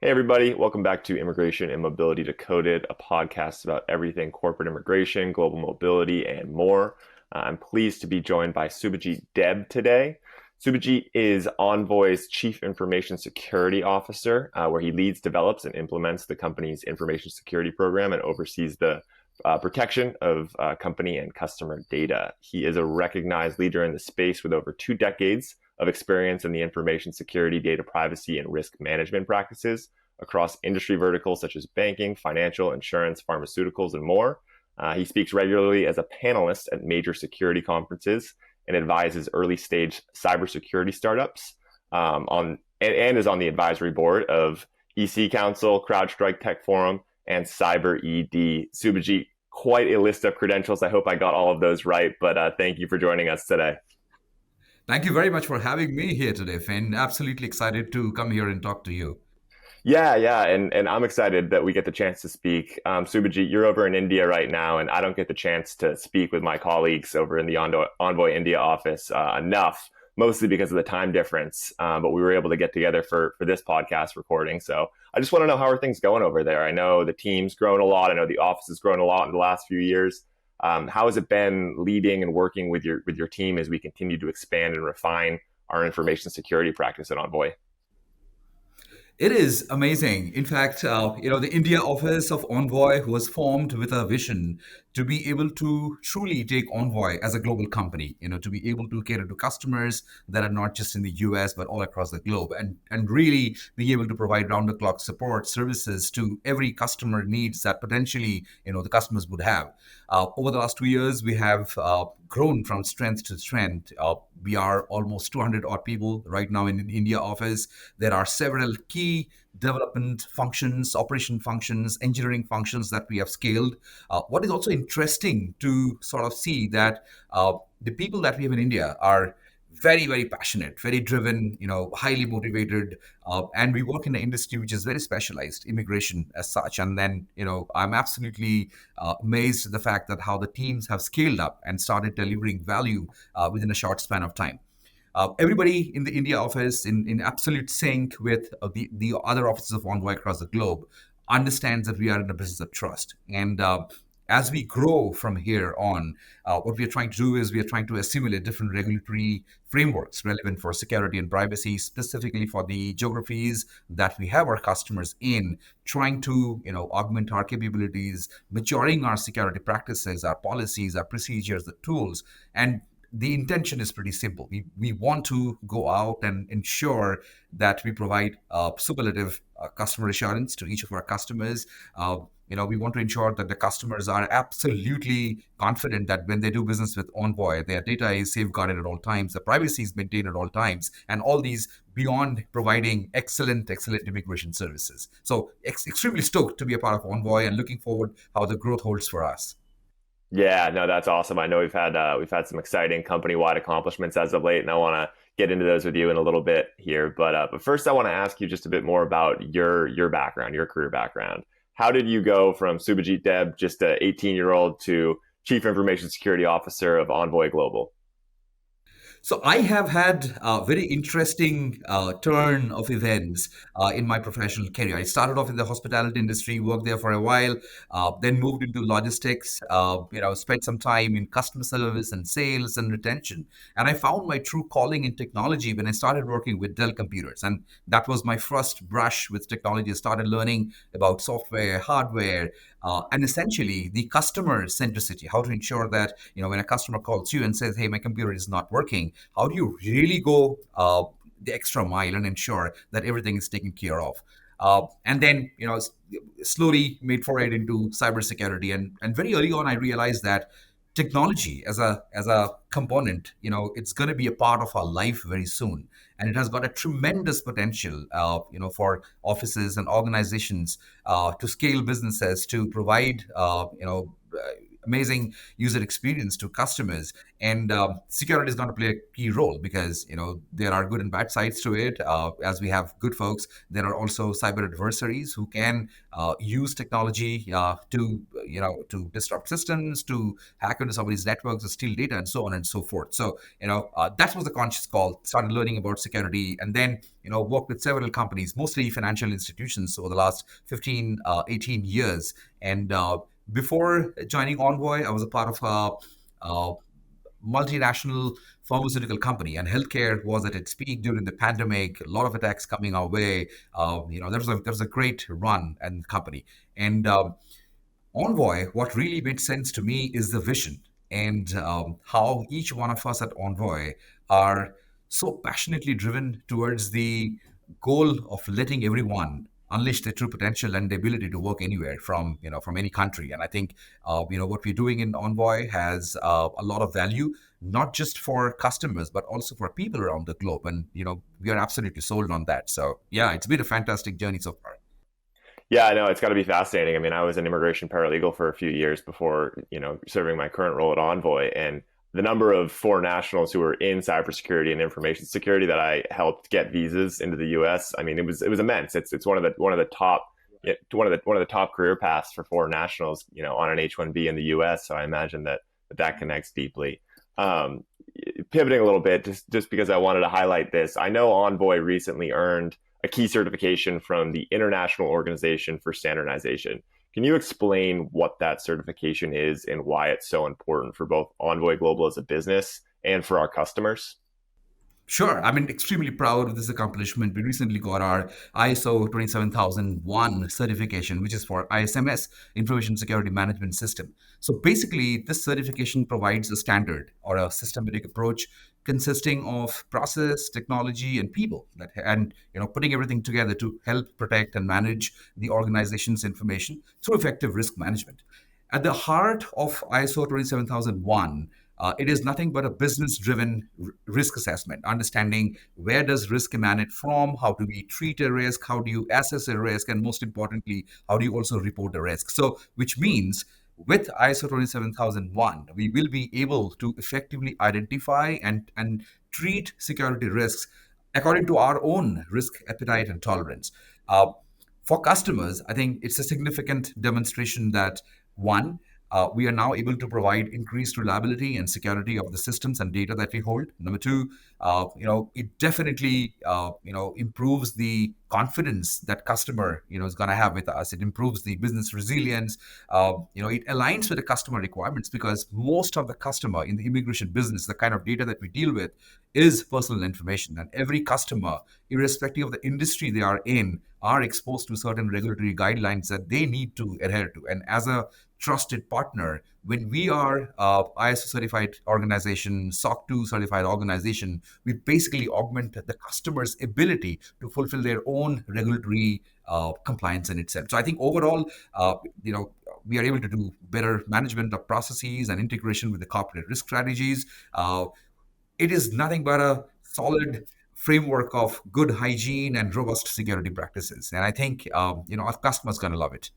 Hey, everybody. Welcome back to Immigration and Mobility Decoded, a podcast about everything corporate immigration, global mobility, and more. I'm pleased to be joined by Subhajit Deb today. Subhajit is Envoy's Chief Information Security Officer, where he leads, develops, and implements the company's information security program and oversees the protection of company and customer data. He is a recognized leader in the space with over 2 decades of experience in the information security, data privacy, and risk management practices across industry verticals such as banking, financial, insurance, pharmaceuticals, and more. He speaks regularly as a panelist at major security conferences and advises early stage cybersecurity startups and is on the advisory board of EC Council, CrowdStrike Tech Forum, and CyberED. Subhajit, quite a list of credentials. I hope I got all of those right, but thank you for joining us today. Thank you very much for having me here today, Finn. Absolutely excited to come here and talk to you. Yeah, and I'm excited that we get the chance to speak. Subhajit, you're over in India right now, and I don't get the chance to speak with my colleagues over in the Envoy India office enough, mostly because of the time difference. But we were able to get together for this podcast recording. So I just want to know, how are things going over there? I know the team's grown a lot. I know the office has grown a lot in the last few years. How has it been leading and working with your team as we continue to expand and refine our information security practice at Envoy? It is amazing. In fact, the India office of Envoy was formed with a vision to be able to truly take Envoy as a global company, to be able to cater to customers that are not just in the US, but all across the globe, and really be able to provide round the clock support services to every customer needs that potentially, the customers would have. Over the last 2 years, we have grown from strength to strength. We are almost 200 odd people right now in the India office. There are several key development functions, operation functions, engineering functions that we have scaled. What is also interesting to sort of see that the people that we have in India are very, very passionate, very driven, highly motivated, and we work in an industry which is very specialized, immigration as such. And then, I'm absolutely amazed at the fact that how the teams have scaled up and started delivering value within a short span of time. Everybody in the India office, in absolute sync with the other offices of Envoy across the globe, understands that we are in a business of trust. And as we grow from here on, what we are trying to do is we are trying to assimilate different regulatory frameworks relevant for security and privacy, specifically for the geographies that we have our customers in, trying to augment our capabilities, maturing our security practices, our policies, our procedures, the tools. And the intention is pretty simple. We want to go out and ensure that we provide superlative customer assurance to each of our customers. We want to ensure that the customers are absolutely confident that when they do business with Envoy, their data is safeguarded at all times, the privacy is maintained at all times, and all these beyond providing excellent immigration services. So extremely stoked to be a part of Envoy and looking forward how the growth holds for us. Yeah, no, that's awesome. I know we've had some exciting company-wide accomplishments as of late, and I want to get into those with you in a little bit here. But first, I want to ask you just a bit more about your background, your career background. How did you go from Subhajit Deb, just a 18-year-old, to Chief Information Security Officer of Envoy Global? So I have had a very interesting turn of events in my professional career. I started off in the hospitality industry, worked there for a while, then moved into logistics. Spent some time in customer service and sales and retention. And I found my true calling in technology when I started working with Dell computers, and that was my first brush with technology. I started learning about software, hardware, and essentially the customer centricity, how to ensure that when a customer calls you and says, hey, my computer is not working, how do you really go the extra mile and ensure that everything is taken care of? And then slowly made foray into cybersecurity, and very early on I realized that technology as a component, it's going to be a part of our life very soon, and it has got a tremendous potential, for offices and organizations to scale businesses, to provide amazing user experience to customers. And security is going to play a key role because there are good and bad sides to it. As we have good folks, there are also cyber adversaries who can use technology to disrupt systems, to hack into somebody's networks, to steal data, and so on and so forth. So that was the conscious call. Started learning about security, and then worked with several companies, mostly financial institutions, over the last 15, 18 years. And before joining Envoy, I was a part of a multinational pharmaceutical company, and healthcare was at its peak during the pandemic. A lot of attacks coming our way. There was a great run and company, and Envoy, what really made sense to me is the vision and how each one of us at Envoy are so passionately driven towards the goal of letting everyone unleash their true potential and the ability to work anywhere from any country. And I think what we're doing in Envoy has a lot of value, not just for customers but also for people around the globe. And we are absolutely sold on that. So yeah, it's been a fantastic journey so far. Yeah, I know it's got to be fascinating. I mean, I was an immigration paralegal for a few years before, serving my current role at Envoy, and the number of foreign nationals who were in cybersecurity and information security that I helped get visas into the U.S. I mean, it was immense. It's one of the top one of the top career paths for foreign nationals, on an H-1B in the U.S. So I imagine that connects deeply. Um, Pivoting a little bit, just because I wanted to highlight this, I know Envoy recently earned a key certification from the International Organization for Standardization. Can you explain what that certification is and why it's so important for both Envoy Global as a business and for our customers? Sure. I'm extremely proud of this accomplishment. We recently got our ISO 27001 certification, which is for ISMS, Information Security Management System. So basically, this certification provides a standard or a systematic approach consisting of process, technology, and people and putting everything together to help protect and manage the organization's information through effective risk management. At the heart of ISO 27001, it is nothing but a business-driven risk assessment, understanding where does risk emanate from, how do we treat a risk, how do you assess a risk, and most importantly, how do you also report a risk. So, which means with ISO 27001, we will be able to effectively identify and treat security risks according to our own risk appetite and tolerance. Uh, for customers, I think it's a significant demonstration that one, we are now able to provide increased reliability and security of the systems and data that we hold. Number two, it definitely improves the confidence that customer is going to have with us. It improves the business resilience. It aligns with the customer requirements because most of the customer in the immigration business, the kind of data that we deal with, is personal information, and every customer, irrespective of the industry they are in, are exposed to certain regulatory guidelines that they need to adhere to. And as a trusted partner, when we are ISO certified organization, SOC 2 certified organization, we basically augment the customer's ability to fulfill their own regulatory compliance in itself. So I think overall, we are able to do better management of processes and integration with the corporate risk strategies. It is nothing but a solid framework of good hygiene and robust security practices. And I think our customers gonna love it.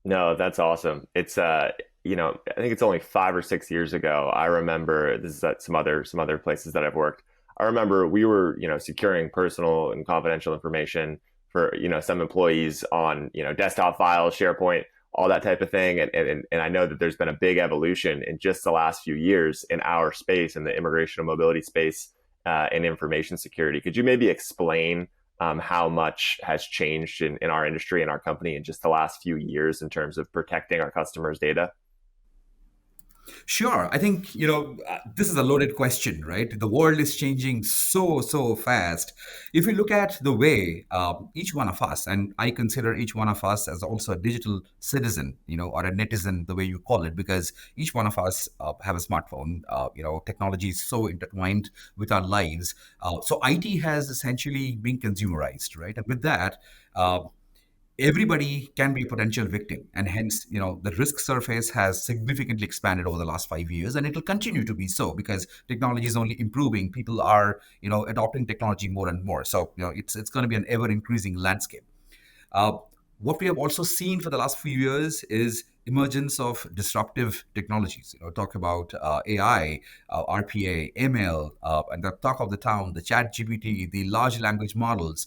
No, that's awesome. I think it's only 5 or 6 years ago. I remember this is at some other places that I've worked. I remember we were, securing personal and confidential information for, some employees on, desktop files, SharePoint, all that type of thing. And I know that there's been a big evolution in just the last few years in our space, in the immigration and mobility space, in information security. Could you maybe explain how much has changed in our industry and our company in just the last few years in terms of protecting our customers' data? Sure. I think, this is a loaded question, right? The world is changing so fast. If you look at the way each one of us, and I consider each one of us as also a digital citizen, or a netizen, the way you call it, because each one of us have a smartphone. Technology is so intertwined with our lives. So IT has essentially been consumerized, right? And with that, uh, everybody can be a potential victim, and hence the risk surface has significantly expanded over the last 5 years, and it will continue to be so because technology is only improving. People are adopting technology more and more, so it's going to be an ever increasing landscape. uh, What we have also seen for the last few years is emergence of disruptive technologies. Talk about AI, RPA, ML, and the talk of the town, the Chat GPT, the large language models.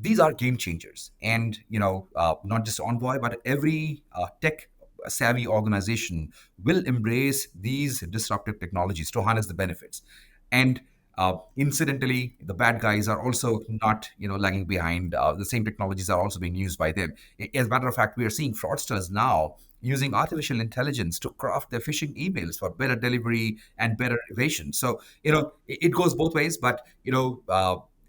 These are game changers, and not just Envoy, but every tech savvy organization will embrace these disruptive technologies to harness the benefits. And incidentally, the bad guys are also not, lagging behind. The same technologies are also being used by them. As a matter of fact, we are seeing fraudsters now using artificial intelligence to craft their phishing emails for better delivery and better evasion. So, it goes both ways, but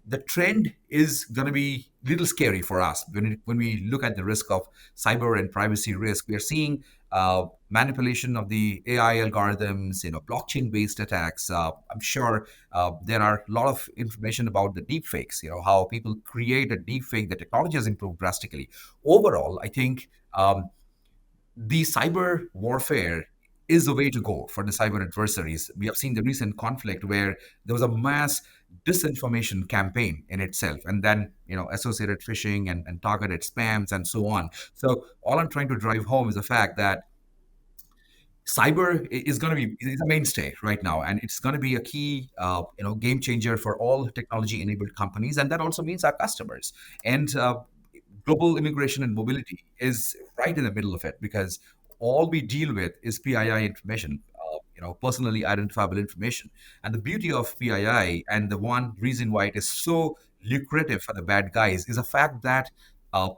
the trend is going to be a little scary for us when we look at the risk of cyber and privacy risk. We are seeing manipulation of the AI algorithms, blockchain-based attacks. I'm sure there are a lot of information about the deepfakes. How people create a deepfake. The technology has improved drastically. Overall, I think the cyber warfare is the way to go for the cyber adversaries. We have seen the recent conflict where there was a mass disinformation campaign in itself, and then associated phishing and targeted spams and so on. So all I'm trying to drive home is the fact that cyber is going to be is a mainstay right now, and it's going to be a key game changer for all technology enabled companies, and that also means our customers. And global immigration and mobility is right in the middle of it, because all we deal with is PII information, personally identifiable information. And the beauty of PII, and the one reason why it is so lucrative for the bad guys, is the fact that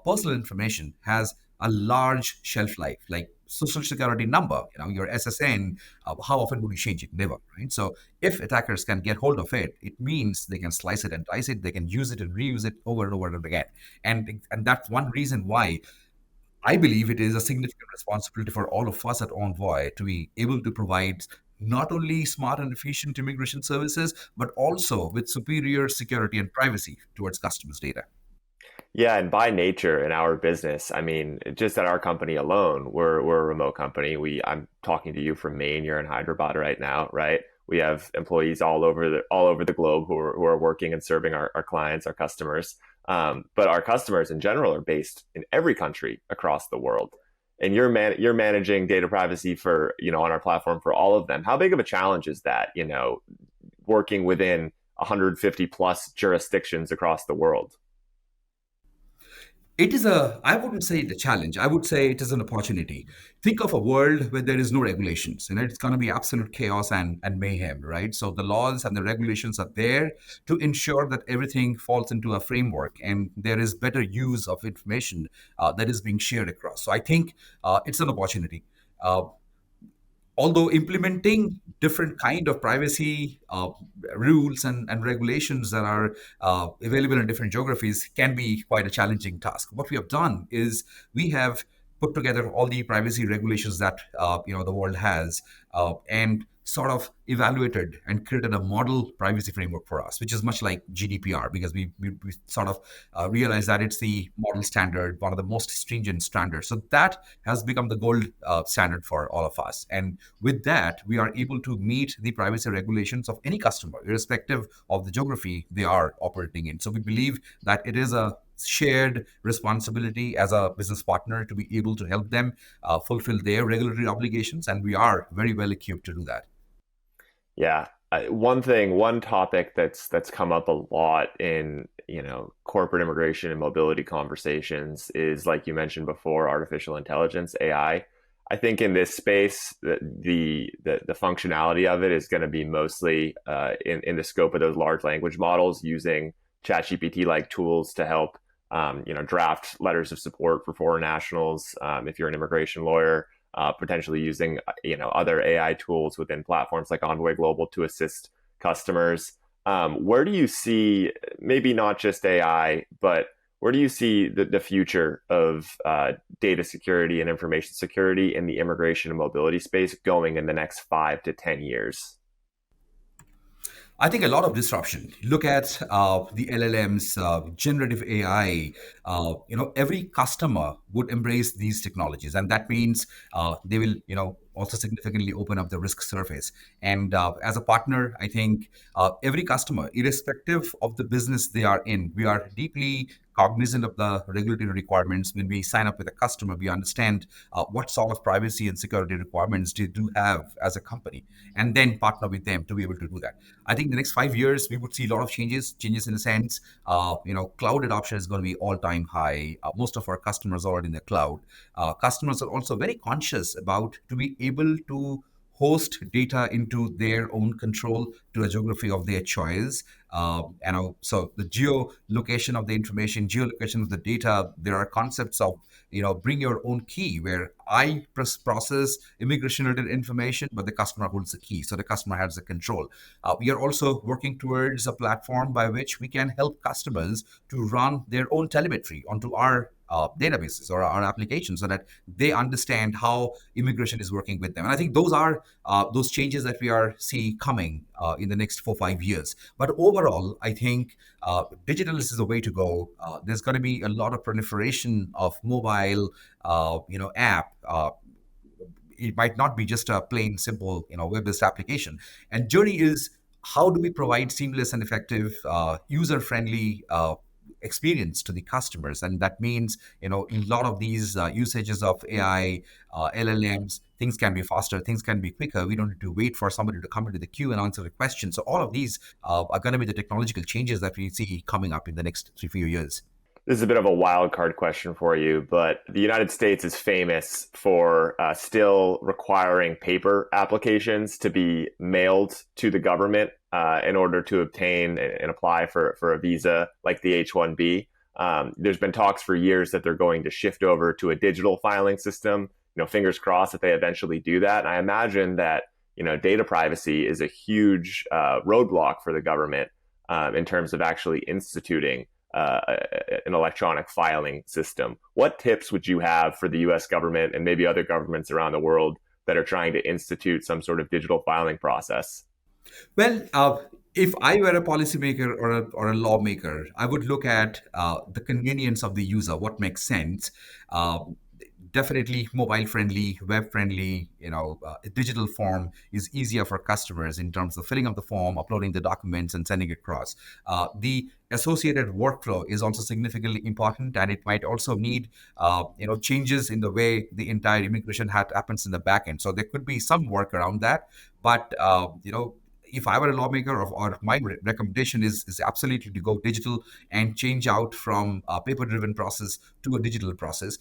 personal information has a large shelf life, like social security number, your SSN. How often would you change it? Never, right? So if attackers can get hold of it, it means they can slice it and dice it. They can use it and reuse it over and over and again. And that's one reason why I believe it is a significant responsibility for all of us at Envoy to be able to provide not only smart and efficient immigration services, but also with superior security and privacy towards customers' data. Yeah, and by nature in our business, I mean, just at our company alone, we're a remote company. I'm talking to you from Maine. You're in Hyderabad right now, right? We have employees all over the globe who are working and serving our clients, our customers. But our customers in general are based in every country across the world. And you're managing data privacy for, on our platform for all of them. How big of a challenge is that, working within 150 plus jurisdictions across the world? It is I wouldn't say the challenge. I would say it is an opportunity. Think of a world where there is no regulations, and it's going to be absolute chaos and mayhem, right? So the laws and the regulations are there to ensure that everything falls into a framework and there is better use of information that is being shared across. So I think it's an opportunity. Although implementing different kind of privacy rules and regulations that are available in different geographies can be quite a challenging task. What we have done is we have put together all the privacy regulations that the world has, and sort of evaluated and created a model privacy framework for us, which is much like GDPR, because we sort of realized that it's the model standard, one of the most stringent standards. So that has become the gold standard for all of us. And with that, we are able to meet the privacy regulations of any customer, irrespective of the geography they are operating in. So we believe that it is a shared responsibility as a business partner to be able to help them fulfill their regulatory obligations, and we are very well equipped to do that. Yeah. One topic that's come up a lot in, corporate immigration and mobility conversations is, like you mentioned before, artificial intelligence, AI. I think in this space, the functionality of it is going to be mostly in the scope of those large language models, using ChatGPT like tools to help draft letters of support for foreign nationals. If you're an immigration lawyer, potentially using other AI tools within platforms like Envoy Global to assist customers. Where do you see, maybe not just AI, but where do you see the future of data security and information security in the immigration and mobility space going in the next 5 to 10 years? I think a lot of disruption. Look at the LLMs, generative AI. Every customer would embrace these technologies, and that means they will, also significantly open up the risk surface. And as a partner, I think every customer, irrespective of the business they are in, we are deeply cognizant of the regulatory requirements. When we sign up with a customer, we understand what sort of privacy and security requirements they do have as a company, and then partner with them to be able to do that. I think the next 5 years we would see a lot of changes in the sense, cloud adoption is going to be all-time high. Most of our customers are already in the cloud. Customers are also very conscious about to be able to host data into their own control to a geography of their choice. So the geolocation of the information, geolocation of the data, there are concepts of, bring your own key, where I process immigration related information, but the customer holds the key. So the customer has the control. We are also working towards a platform by which we can help customers to run their own telemetry onto our databases or our applications, so that they understand how immigration is working with them. And I think those are those changes that we are seeing coming in the next 4 5 years. But overall, I think digital is the way to go. There's going to be a lot of proliferation of mobile, app. It might not be just a plain simple web-based application. And journey is, how do we provide seamless and effective user friendly experience to the customers? And that means, in a lot of these usages of AI, LLMs, things can be faster, things can be quicker. We don't need to wait for somebody to come into the queue and answer a question. So all of these are going to be the technological changes that we see coming up in the next few years. This is a bit of a wild card question for you, but the United States is famous for still requiring paper applications to be mailed to the government in order to obtain and apply for a visa like the H-1B. There's been talks for years that they're going to shift over to a digital filing system. Fingers crossed that they eventually do that. And I imagine that data privacy is a huge roadblock for the government in terms of actually instituting an electronic filing system. What tips would you have for the US government and maybe other governments around the world that are trying to institute some sort of digital filing process? Well, if I were a policymaker or a lawmaker, I would look at the convenience of the user, what makes sense. Uh, Definitely mobile friendly, web friendly, a digital form is easier for customers in terms of filling up the form, uploading the documents, and sending it across. The associated workflow is also significantly important, and it might also need, changes in the way the entire immigration happens in the back end. So there could be some work around that, but if I were a lawmaker, or my recommendation is absolutely to go digital and change out from a paper-driven process to a digital process.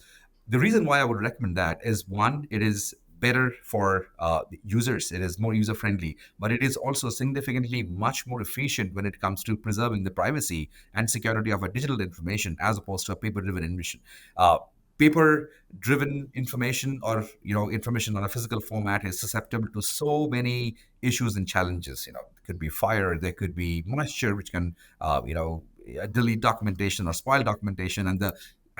The reason why I would recommend that is, one, it is better for the users. It is more user friendly, but it is also significantly much more efficient when it comes to preserving the privacy and security of a digital information as opposed to a paper-driven information. Paper-driven information, or information on a physical format, is susceptible to so many issues and challenges. It could be fire, there could be moisture, which can delete documentation or spoil documentation,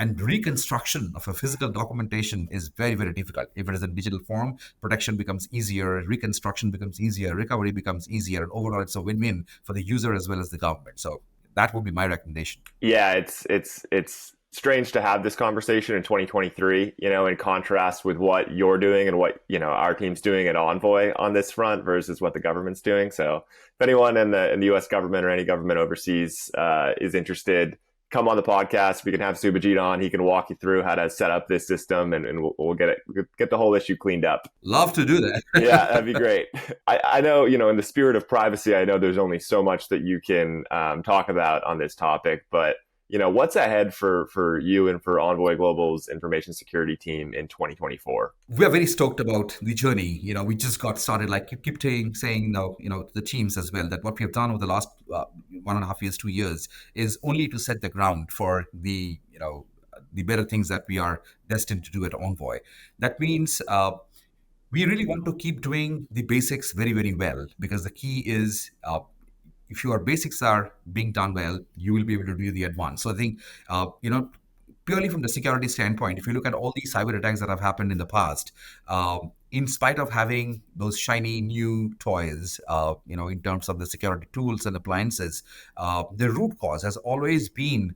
and reconstruction of a physical documentation is very, very difficult. If it is in digital form, protection becomes easier, reconstruction becomes easier, recovery becomes easier, and overall it's a win-win for the user as well as the government. So that would be my recommendation. Yeah, it's strange to have this conversation in 2023, in contrast with what you're doing and what, our team's doing at Envoy on this front versus what the government's doing. So if anyone in the US government or any government overseas is interested, come on the podcast. We can have Subhajit on. He can walk you through how to set up this system, and we'll get the whole issue cleaned up. Love to do that. Yeah, that'd be great. I know, in the spirit of privacy, I know there's only so much that you can talk about on this topic, but what's ahead for you and for Envoy Global's information security team in 2024? We are very stoked about the journey. We just got started. Like, keep saying, to the teams as well, that what we have done over the last 1.5 years, 2 years, is only to set the ground for the better things that we are destined to do at Envoy. That means we really want to keep doing the basics very, very well, because the key is, if your basics are being done well, you will be able to do the advanced. So I think, purely from the security standpoint, if you look at all these cyber attacks that have happened in the past, in spite of having those shiny new toys, in terms of the security tools and appliances, the root cause has always been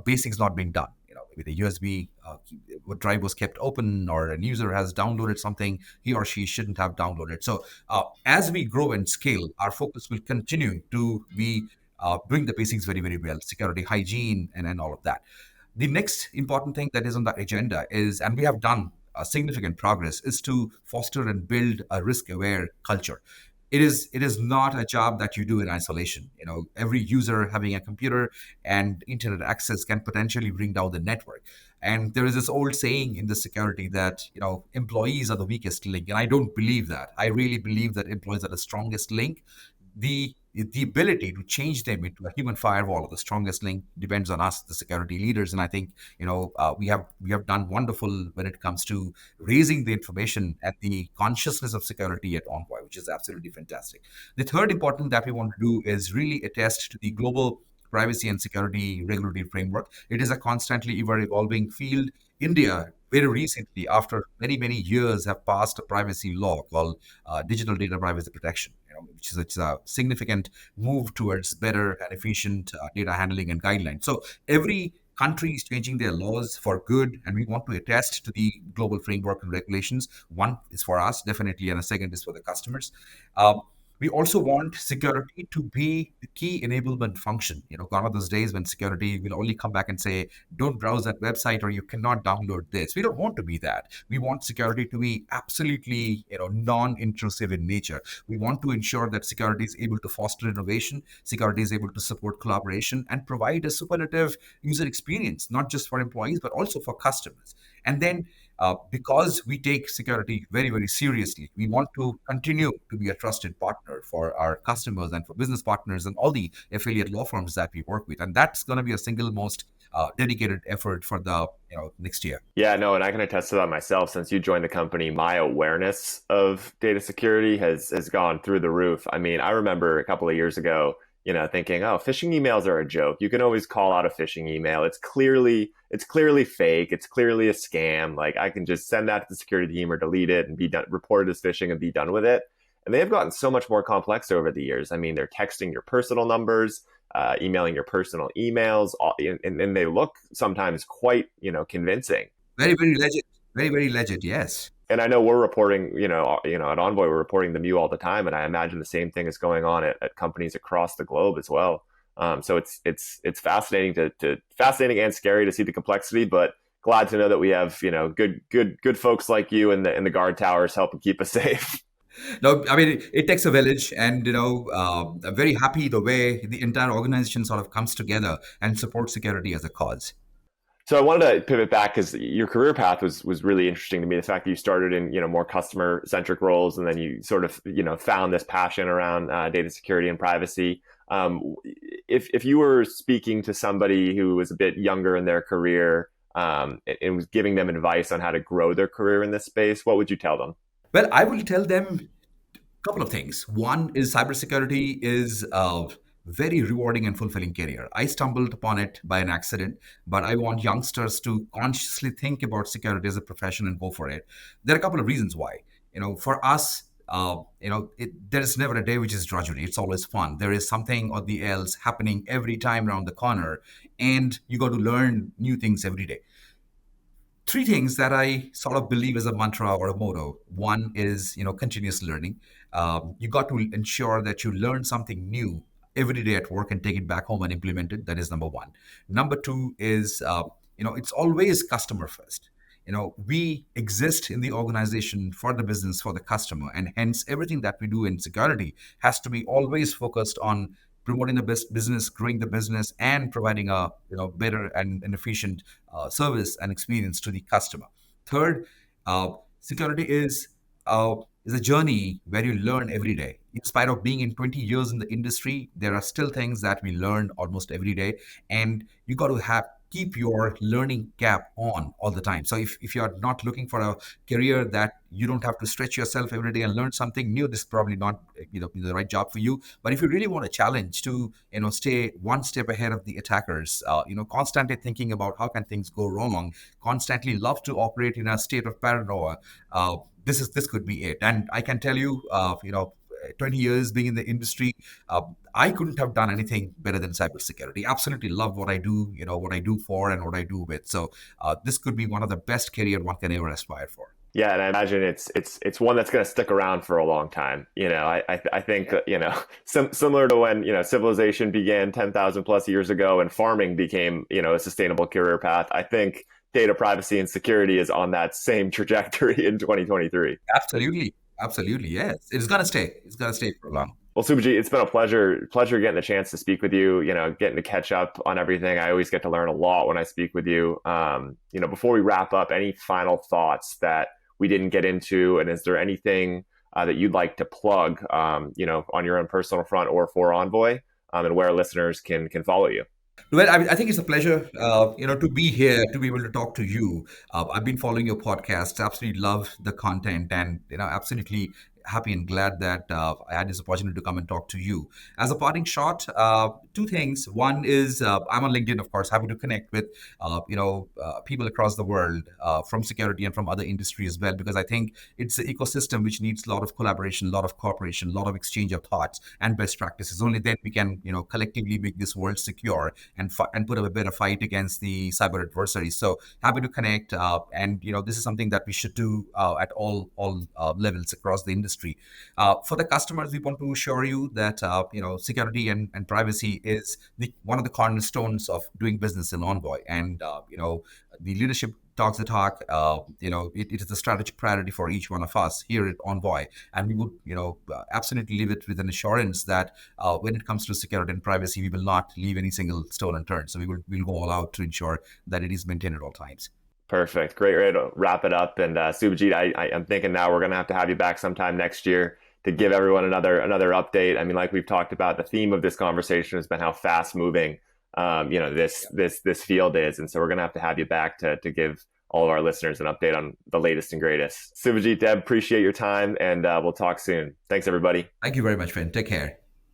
basics not being done. maybe the USB drive was kept open, or a user has downloaded something he or she shouldn't have downloaded. So as we grow and scale, our focus will continue to be doing the basics very, very well, security, hygiene, and all of that. The next important thing that is on the agenda is, and we have done significant progress, is to foster and build a risk-aware culture. It is not a job that you do in isolation. Every user having a computer and internet access can potentially bring down the network. And there is this old saying in the security that employees are the weakest link, and I don't believe that. I really believe that employees are the strongest link. The ability to change them into a human firewall or the strongest link depends on us, the security leaders. And I think we have done wonderful when it comes to raising the information at the consciousness of security at Envoy, which is absolutely fantastic. The third important that we want to do is really attest to the global privacy and security regulatory framework. It is a constantly ever evolving field. India, very recently, after many, many years, have passed a privacy law called Digital Data Privacy Protection, which is a significant move towards better and efficient data handling and guidelines. So every country is changing their laws for good, and we want to attest to the global framework and regulations. One is for us, definitely, and a second is for the customers. We also want security to be the key enablement function. Gone are those days when security will only come back and say, don't browse that website or you cannot download this. We don't want to be that. We want security to be absolutely, non-intrusive in nature. We want to ensure that security is able to foster innovation, security is able to support collaboration, and provide a superlative user experience, not just for employees, but also for customers. And then because we take security very, very seriously, we want to continue to be a trusted partner for our customers and for business partners and all the affiliate law firms that we work with. And that's going to be a single most dedicated effort for the next year. Yeah, no, and I can attest to that myself. Since you joined the company, my awareness of data security has gone through the roof. I mean, I remember a couple of years ago, thinking, oh, phishing emails are a joke. You can always call out a phishing email. It's clearly fake. It's clearly a scam. Like, I can just send that to the security team or delete it and be done, report it as phishing and be done with it. And they have gotten so much more complex over the years. I mean, they're texting your personal numbers, emailing your personal emails, and they look sometimes quite, convincing. Very, very legit. Very, very legit. Yes. And I know we're reporting, at Envoy, we're reporting them you all the time, and I imagine the same thing is going on at companies across the globe as well. So it's fascinating fascinating and scary to see the complexity, but glad to know that we have good folks like you in the guard towers helping keep us safe. No, I mean, it takes a village, and I'm very happy the way the entire organization sort of comes together and supports security as a cause. So I wanted to pivot back because your career path was really interesting to me. The fact that you started in more customer centric roles, and then you sort of found this passion around data security and privacy. If you were speaking to somebody who was a bit younger in their career and was giving them advice on how to grow their career in this space, what would you tell them? Well, I will tell them a couple of things. One is cybersecurity is a very rewarding and fulfilling career. I stumbled upon it by an accident, but I want youngsters to consciously think about security as a profession and go for it. There are a couple of reasons why. For us, there is never a day which is drudgery. It's always fun. There is something or the else happening every time around the corner, and you got to learn new things every day. Three things that I sort of believe as a mantra or a motto. One is, continuous learning. You got to ensure that you learn something new every day at work and take it back home and implement it. That is number one. Number two is, it's always customer first. We exist in the organization for the business, for the customer, and hence everything that we do in security has to be always focused on promoting the best business, growing the business, and providing a better and efficient service and experience to the customer. Third, security is a journey where you learn every day. In spite of being in 20 years in the industry, there are still things that we learn almost every day, and you got to keep your learning cap on all the time. So if you're not looking for a career that you don't have to stretch yourself every day and learn something new, this is probably not the right job for you. But if you really want a challenge to stay one step ahead of the attackers, constantly thinking about how can things go wrong, constantly love to operate in a state of paranoia, this could be it. And I can tell you, 20 years being in the industry, I couldn't have done anything better than cybersecurity. Absolutely love what I do, what I do for and what I do with. So this could be one of the best career one can ever aspire for. Yeah, and I imagine it's one that's going to stick around for a long time. I think similar to when civilization began 10,000 plus years ago and farming became a sustainable career path. I think data privacy and security is on that same trajectory in 2023. Absolutely. Absolutely. Yes. It's going to stay. It's going to stay for long. Well, Subhajit, it's been a pleasure getting the chance to speak with you. Getting to catch up on everything. I always get to learn a lot when I speak with you. Before we wrap up, any final thoughts that we didn't get into, and is there anything that you'd like to plug, on your own personal front or for Envoy, and where listeners can follow you? Well, I think it's a pleasure, to be here, to be able to talk to you. I've been following your podcast. Absolutely love the content, and absolutely happy and glad that I had this opportunity to come and talk to you. As a parting shot, two things. One is I'm on LinkedIn, of course, happy to connect with people across the world from security and from other industries as well, because I think it's an ecosystem which needs a lot of collaboration, a lot of cooperation, a lot of exchange of thoughts and best practices. Only then we can, collectively make this world secure and put up a better fight against the cyber adversaries. So happy to connect, and this is something that we should do at all levels across the industry. For the customers, we want to assure you that security and privacy is one of the cornerstones of doing business in Envoy, and the leadership talks the talk. It is a strategic priority for each one of us here at Envoy, and we would absolutely leave it with an assurance that when it comes to security and privacy, we will not leave any single stone unturned. So we'll go all out to ensure that it is maintained at all times. Perfect. Great way to wrap it up. And Subhajit, I'm thinking now we're going to have you back sometime next year to give everyone another update. I mean, like we've talked about, the theme of this conversation has been how fast moving this field is, and so we're going to have you back to give all of our listeners an update on the latest and greatest. Subhajit Deb, appreciate your time, and we'll talk soon. Thanks, everybody. Thank you very much, friend. Take care.